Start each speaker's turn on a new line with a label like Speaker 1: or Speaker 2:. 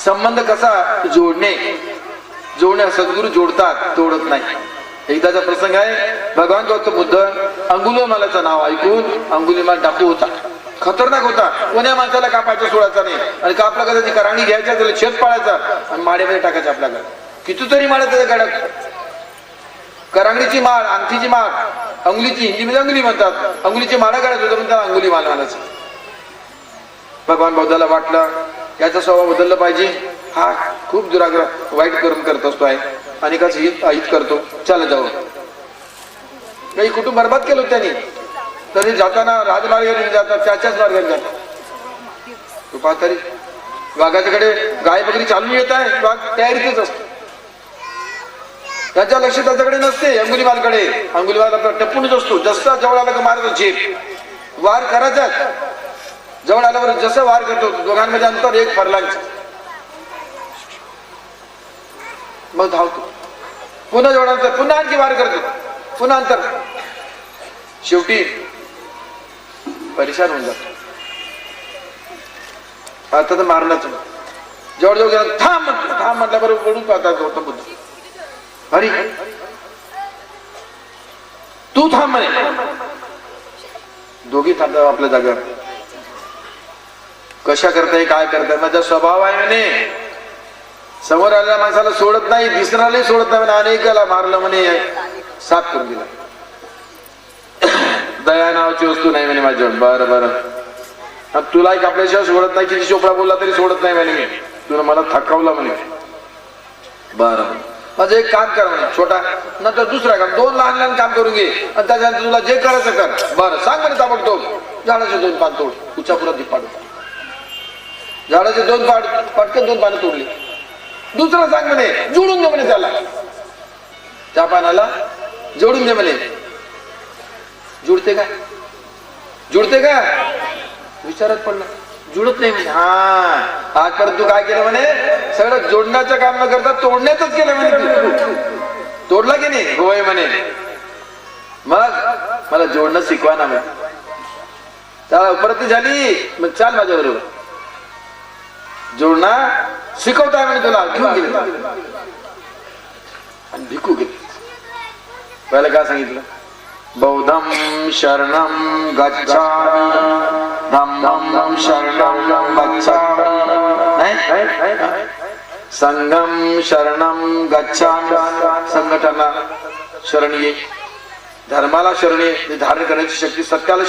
Speaker 1: संबंध कसा जोडणे सद्गुरू जोडतात, तोडत नाही. एकदाचा प्रसंग आहे, भगवान गौतम बुद्ध अंगुलीमालाचं नाव ऐकून अंगुलीमाल डाकू होता, खतरनाक होता. कोण्या माणसाला कापायचा सोडायचा नाही, आणि कापला का त्याची करांगी घ्यायच्या, त्याला छेद पाळायचा आणि माळेमध्ये टाकायचं आपल्याकडे. कितीतरी माळ त्याच्या गड्यात, करांगडीची माळ, अंगठीची माळ, अंगुलीची, हिंदीमध्ये अंगुली म्हणतात, अंगुलीची माळा काढायचं होतं पण त्याला अंगुली माल म्हणायचं. भगवान बौद्धाला वाटलं याचा स्वभाव बदलला पाहिजे, हा खूप दुराग्रह वाईट कर्म करत असतो आहे, अनेकाच हित करतो, चला जाऊ. काही कुटुंब बरबाद केलं त्यांनी, तरी जाताना राजमार्गाने जातात, त्याच्याच मार्गाने जातात. तू पाहत तरी वाघाच्याकडे गाय बकरी चालून येत आहे, वाघ तयारीतच असतो, त्याच्या लक्ष त्याच्याकडे नसते. अंगुलीमालकडे, अंगुलीमाल आपला टपूनच असतो, जसा जवळ आला का मारतो झेप, वार करायचा. जवळ आल्यावर जसं वार करतो, दोघांमध्ये अंतर 1 फरलांग, मग धावतो, पुन्हा जवळ अंतर, पुन्हा आणखी वार करतो, पुन्हा अंतर, शेवटी परेशान होऊन जातो. आता तर मारणाच, जवळ जवळ गेला, थांब म्हटल्याबरोबर वळून पाहतात गौतम बुद्ध, अरे तू थांब म्हणे. दोघी थांबतात आपल्या जागेवर. कशा करताय, काय करताय? माझा स्वभाव आहे म्हणे, समोर आलेल्या माणसाला सोडत नाही, दिसणारे सोडत नाही म्हणे, अनेकाला मारलं म्हणे, साफ करून दिला. दया नावाची वस्तू नाही म्हणे माझ्यावर. बरं बरं, तुला एक आपल्याशिवाय सोडत नाही, किती चोपडा बोलला तरी सोडत नाही म्हणे, मी तुला मला थकवलं म्हणे. बरं, माझं एक काम कर म्हणे छोटा, नंतर दुसरा काम, 2 लहान लहान काम करून घे, आणि त्याच्यानंतर तुला जे करायचं कर. बरं सांग म्हणे ताबडतोब. झाडाचे 2 पान तोड, उच्चापुरात दीप पाडू. झाडाचे 2 पटकन 2 पानं तोडली. दुसरं सांग म्हणे, जोडून दे म्हणे त्याला, त्या पानाला जोडून दे म्हणे. जुळते का विचारत पडला, जुळत नाही म्हणे. हा, आजपर्यंत तू काय केलं म्हणे, सगळं जोडण्याचं काम न करता तोडण्याच केलं म्हणे. तोडला की नाही? होय म्हणे. मग मला जोडणं शिकवा ना म्हणे. त्याला उपरती झाली, मग चाल माझ्या बरोबर, जोडणं शिकवताय म्हणे तुला. घेऊन गेले आणि भिकू गेले. पहिला काय सांगितलं, बौद्धं शरणं गच्छामि, धम्मं शरणं गच्छामि, संघं शरणं गच्छामि. संघटना शरण ये, धर्माला शरण ये, धारण करण्याची शक्ती, सत्याला